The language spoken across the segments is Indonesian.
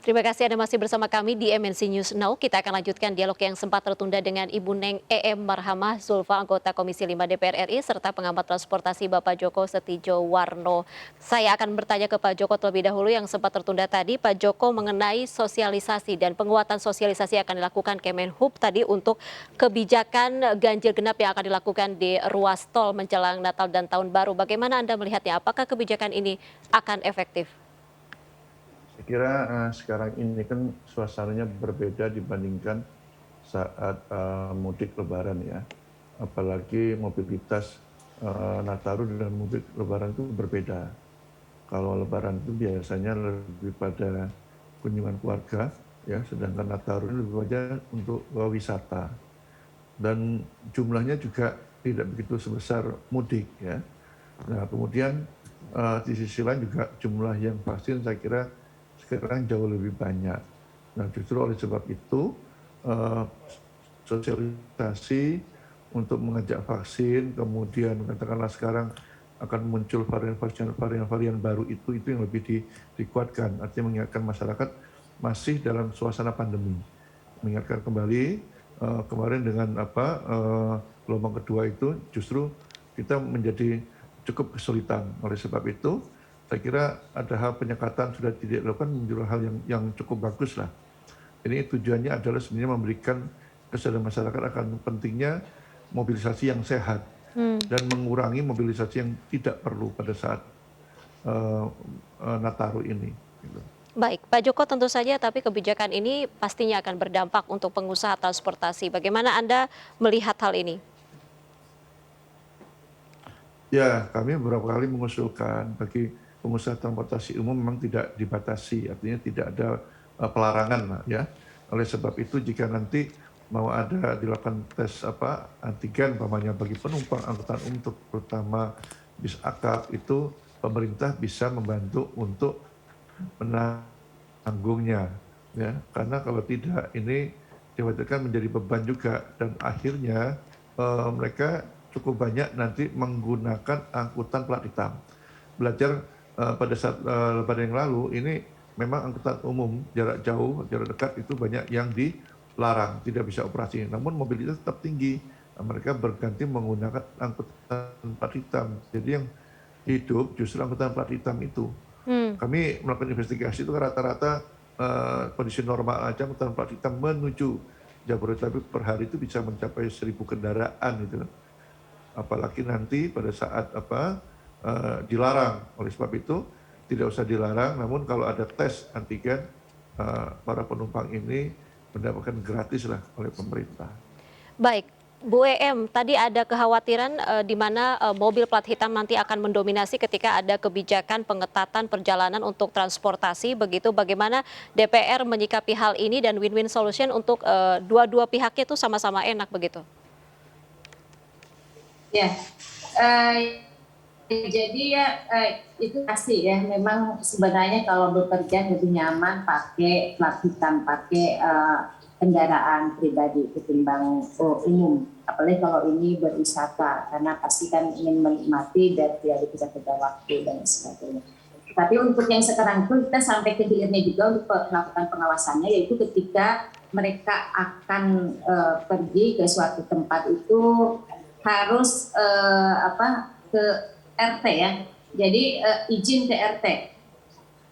Terima kasih Anda masih bersama kami di MNC News Now. Kita akan lanjutkan dialog yang sempat tertunda dengan Ibu Neng EM Marhamah Zulfa, anggota Komisi 5 DPR RI, serta pengamat transportasi Bapak Joko Setiowarno. Saya akan bertanya ke Pak Joko terlebih dahulu yang sempat tertunda tadi, Pak Joko, mengenai sosialisasi dan penguatan sosialisasi akan dilakukan Kemenhub tadi untuk kebijakan ganjil genap yang akan dilakukan di ruas tol menjelang Natal dan Tahun Baru. Bagaimana Anda melihatnya? Apakah kebijakan ini akan efektif? Saya kira sekarang ini kan suasananya berbeda dibandingkan saat mudik Lebaran ya. Apalagi mobilitas Nataru dan mudik Lebaran itu berbeda. Kalau Lebaran itu biasanya lebih pada kunjungan keluarga, ya, sedangkan Nataru ini lebih banyak untuk wisata. Dan jumlahnya juga tidak begitu sebesar mudik ya. Nah kemudian di sisi lain juga jumlah yang vaksin saya kira sekarang jauh lebih banyak. Nah justru oleh sebab itu sosialisasi untuk mengajak vaksin, kemudian katakanlah sekarang akan muncul varian baru itu yang lebih dikuatkan. Artinya mengingatkan masyarakat masih dalam suasana pandemi. Mengingatkan kembali kemarin dengan gelombang kedua itu justru kita menjadi cukup kesulitan. Oleh sebab itu saya kira ada hal penyekatan sudah tidak dilakukan menjadi hal yang cukup bagus lah. Ini tujuannya adalah sebenarnya memberikan kesadaran masyarakat akan pentingnya mobilisasi yang sehat dan mengurangi mobilisasi yang tidak perlu pada saat Nataru ini. Gitu. Baik, Pak Joko tentu saja, tapi kebijakan ini pastinya akan berdampak untuk pengusaha transportasi. Bagaimana Anda melihat hal ini? Ya, kami beberapa kali mengusulkan bagi pengusaha transportasi umum memang tidak dibatasi, artinya tidak ada pelarangan lah ya. Oleh sebab itu jika nanti mau ada dilakukan tes antigen umpamanya bagi penumpang angkutan umum terutama bis akap itu pemerintah bisa membantu untuk menanggungnya ya. Karena kalau tidak ini dikhawatirkan menjadi beban juga dan akhirnya mereka cukup banyak nanti menggunakan angkutan plat hitam. Belajar pada saat Lebaran yang lalu ini memang angkutan umum jarak jauh, jarak dekat itu banyak yang dilarang, tidak bisa operasi. Namun mobilitas tetap tinggi. Nah, mereka berganti menggunakan angkutan plat hitam. Jadi yang hidup justru angkutan plat hitam itu. Kami melakukan investigasi itu rata-rata kondisi normal aja angkutan plat hitam menuju Jabodetabek per hari itu bisa mencapai 1.000 kendaraan gitu. Apalagi nanti pada saat dilarang. Oleh sebab itu tidak usah dilarang, namun kalau ada tes antigen para penumpang ini mendapatkan gratis lah oleh pemerintah. Baik, Bu EM, tadi ada kekhawatiran di mana mobil plat hitam nanti akan mendominasi ketika ada kebijakan pengetatan perjalanan untuk transportasi. Begitu, bagaimana DPR menyikapi hal ini dan win-win solution untuk dua-dua pihaknya itu sama-sama enak begitu? Ya, jadi ya itu pasti ya. Memang sebenarnya kalau bekerja lebih nyaman pakai plat hitam, pakai kendaraan pribadi ketimbang umum. Apalagi kalau ini berwisata, karena pasti kan ingin menikmati dan tidak dikejar-kejar waktu dan sebagainya. Tapi untuk yang sekarang itu kita sampai ke hilirnya juga untuk melakukan pengawasannya, yaitu ketika mereka akan pergi ke suatu tempat itu harus ke RT ya. Jadi izin ke RT.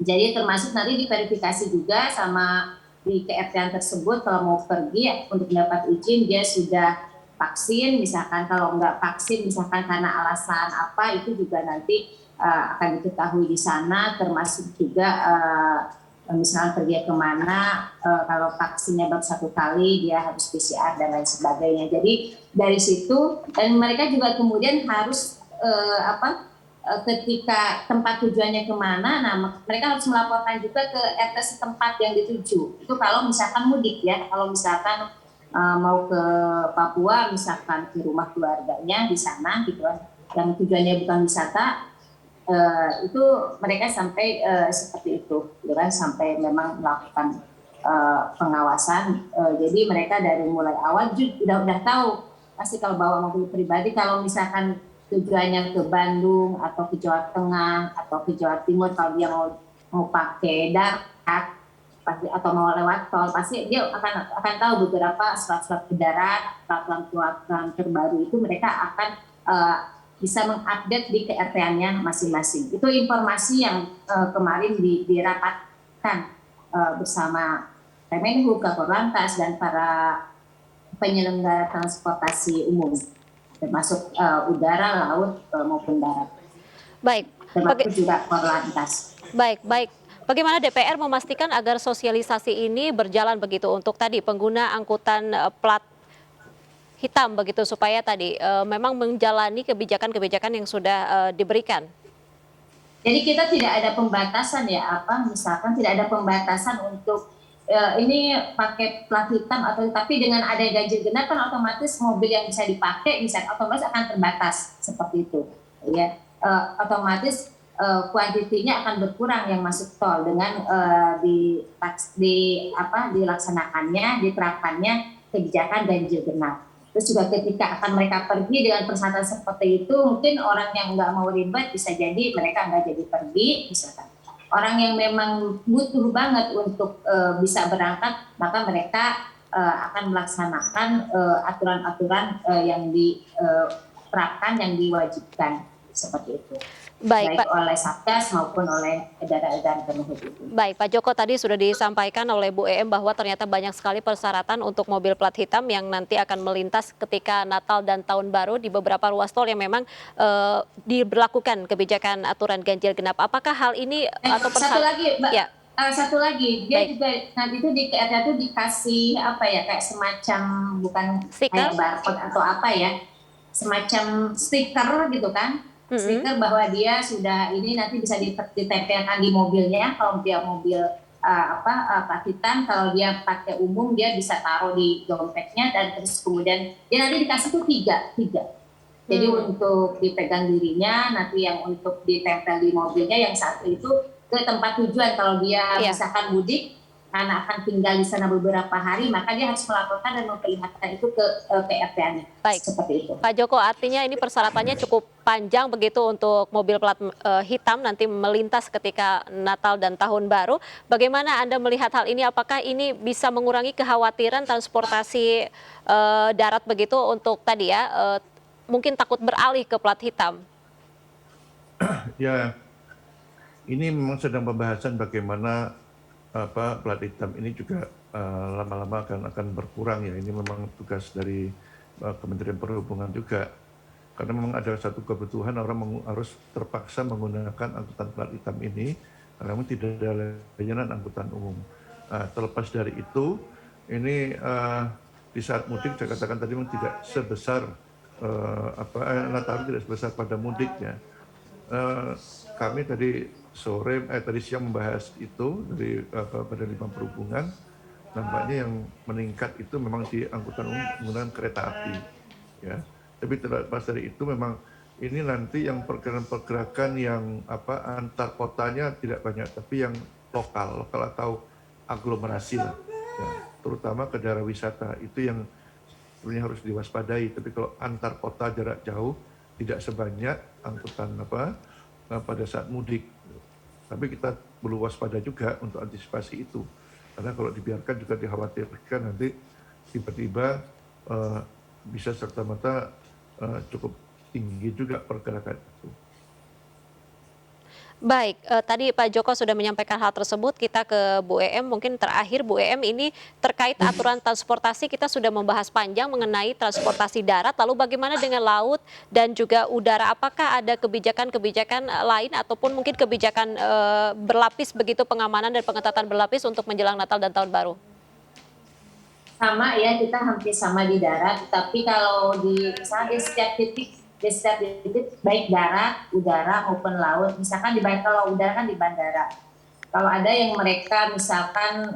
Jadi termasuk nanti diverifikasi juga sama di ke-RT tersebut kalau mau pergi ya, untuk mendapat izin dia sudah vaksin, misalkan kalau nggak vaksin misalkan karena alasan apa itu juga nanti akan diketahui di sana, termasuk juga misalnya pergi kemana, kalau vaksinnya baru 1 kali dia harus PCR dan lain sebagainya. Jadi dari situ dan mereka juga kemudian harus ketika tempat tujuannya kemana, nah mereka harus melaporkan juga ke RT setempat yang dituju. Itu kalau misalkan mudik ya, kalau misalkan mau ke Papua, misalkan ke rumah keluarganya di sana gitu kan, yang tujuannya bukan wisata, itu mereka sampai seperti itu, gitu kan, sampai memang melakukan pengawasan. Jadi mereka dari mulai awal udah tahu pasti kalau bawa mobil pribadi, kalau misalkan tujuannya ke Bandung atau ke Jawa Tengah atau ke Jawa Timur, kalau dia mau pakai darat pasti atau mau lewat tol pasti dia akan tahu beberapa surat-surat edaran, peraturan terbaru itu mereka akan bisa mengupdate di KRT-nya masing-masing. Itu informasi yang kemarin dirapatkan bersama Kemenhub, Kakor Lantas dan para penyelenggara transportasi umum, termasuk udara, laut maupun darat. Baik. Termasuk juga Korlantas. Baik. Bagaimana DPR memastikan agar sosialisasi ini berjalan begitu untuk tadi pengguna angkutan plat hitam begitu supaya tadi memang menjalani kebijakan-kebijakan yang sudah diberikan? Jadi kita tidak ada pembatasan ya, misalkan tidak ada pembatasan untuk ini pakai plat hitam atau tapi dengan ada ganjil genap kan otomatis mobil yang bisa dipakai misalnya otomatis akan terbatas seperti itu ya. Otomatis kuantitinya akan berkurang yang masuk tol dengan dilaksanakannya, diterapkannya kebijakan ganjil genap. Terus juga ketika akan mereka pergi dengan persyaratan seperti itu, mungkin orang yang nggak mau ribet bisa jadi mereka nggak jadi pergi, misalkan. Orang yang memang butuh banget untuk bisa berangkat, maka mereka akan melaksanakan aturan-aturan yang diterapkan, yang diwajibkan seperti itu. Baik oleh Satgas maupun oleh edaran-edaran Kemenhub itu. Baik, Pak Joko, tadi sudah disampaikan oleh Bu Em bahwa ternyata banyak sekali persyaratan untuk mobil plat hitam yang nanti akan melintas ketika Natal dan Tahun Baru di beberapa ruas tol yang memang diberlakukan kebijakan aturan ganjil genap. Apakah hal ini atau satu lagi, Mbak, ya. Satu lagi, dia Baik. juga nanti itu di KRT itu dikasih kayak semacam bukan kayak barcode atau apa ya, semacam stiker gitu kan. Stiker bahwa dia sudah ini nanti bisa ditempelkan di mobilnya kalau dia mobil plat hitam, kalau dia pakai umum dia bisa taruh di dompetnya dan terus kemudian dia nanti dikasih tuh tiga. Jadi untuk dipegang dirinya, nanti yang untuk ditempel di mobilnya, yang satu itu ke tempat tujuan kalau dia misalkan mudik karena akan tinggal di sana beberapa hari, maka dia harus melaporkan dan memperlihatkan itu ke PRT-nya. Baik, seperti itu. Pak Joko, artinya ini persyaratannya cukup panjang begitu untuk mobil plat hitam nanti melintas ketika Natal dan Tahun Baru. Bagaimana Anda melihat hal ini? Apakah ini bisa mengurangi kekhawatiran transportasi darat begitu untuk tadi ya, mungkin takut beralih ke plat hitam? Ya, ini memang sedang pembahasan bagaimana plat hitam ini juga lama-lama akan berkurang ya. Ini memang tugas dari Kementerian Perhubungan juga. Karena memang ada satu kebutuhan orang harus terpaksa menggunakan angkutan plat hitam ini karena memang tidak ada layanan angkutan umum. Terlepas dari itu, ini di saat mudik saya katakan tadi memang tidak sebesar Nataru tidak sebesar pada mudiknya. Kami tadi siang membahas itu dari Badan Litbang Perhubungan, nampaknya yang meningkat itu memang di angkutan umum menggunakan kereta api, ya. Tapi terlepas dari itu memang ini nanti yang pergerakan yang antar kotanya tidak banyak, tapi yang lokal atau aglomerasi lah, ya. Terutama ke daerah wisata itu yang sebenarnya harus diwaspadai. Tapi kalau antar kota jarak jauh tidak sebanyak angkutan pada saat mudik. Tapi kita perlu waspada juga untuk antisipasi itu. Karena kalau dibiarkan juga dikhawatirkan nanti tiba-tiba bisa serta-merta cukup tinggi juga pergerakan itu. Baik, tadi Pak Joko sudah menyampaikan hal tersebut, kita ke Bu Em, mungkin terakhir Bu Em ini terkait aturan transportasi, kita sudah membahas panjang mengenai transportasi darat, lalu bagaimana dengan laut dan juga udara, apakah ada kebijakan-kebijakan lain ataupun mungkin kebijakan berlapis begitu pengamanan dan pengetatan berlapis untuk menjelang Natal dan Tahun Baru? Sama ya, kita hampir sama di darat, tapi kalau misalnya di setiap titik baik darat, udara maupun laut. Misalkan kalau udara kan di bandara. Kalau ada yang mereka misalkan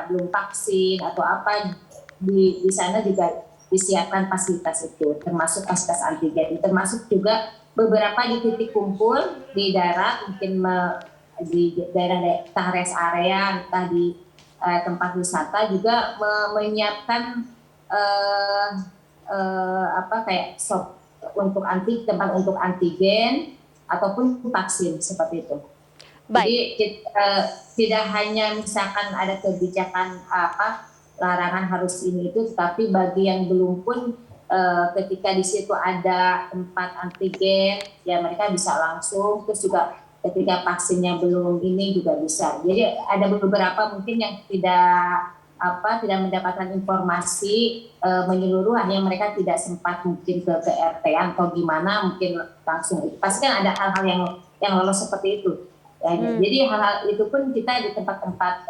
belum vaksin atau apa, di sana juga disiapkan fasilitas itu, termasuk fasilitas antigen, termasuk juga beberapa di titik kumpul di darat, mungkin di daerah rest area, entah di tempat wisata juga menyiapkan kayak tempat untuk antigen ataupun vaksin seperti itu. Baik. Jadi tidak hanya misalkan ada kebijakan larangan harus ini itu, tapi bagi yang belum pun ketika di situ ada tempat antigen, ya mereka bisa langsung. Terus juga ketika vaksinnya belum ini juga bisa. Jadi ada beberapa mungkin yang tidak mendapatkan informasi menyeluruh, hanya mereka tidak sempat mungkin ke RT atau gimana, mungkin langsung itu. Pasti kan ada hal-hal yang lolos seperti itu. Ya, jadi hal-hal itu pun kita di tempat-tempat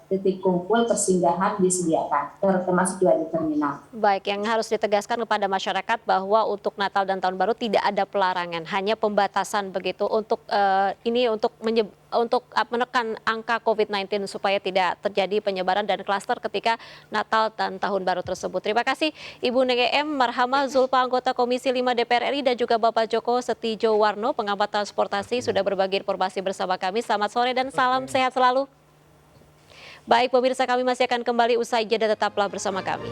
titik kumpul persinggahan disediakan, termasuk juga di terminal. Baik, yang harus ditegaskan kepada masyarakat bahwa untuk Natal dan Tahun Baru tidak ada pelarangan, hanya pembatasan begitu untuk menekan angka COVID-19 supaya tidak terjadi penyebaran dan klaster ketika Natal dan Tahun Baru tersebut. Terima kasih Ibu Neng Marhamah Zulfa, anggota Komisi 5 DPR RI, dan juga Bapak Joko Setiowarno, pengamat transportasi, sudah berbagi informasi bersama kami. Selamat sore dan salam sehat selalu. Baik pemirsa, kami masih akan kembali usai jeda, tetaplah bersama kami.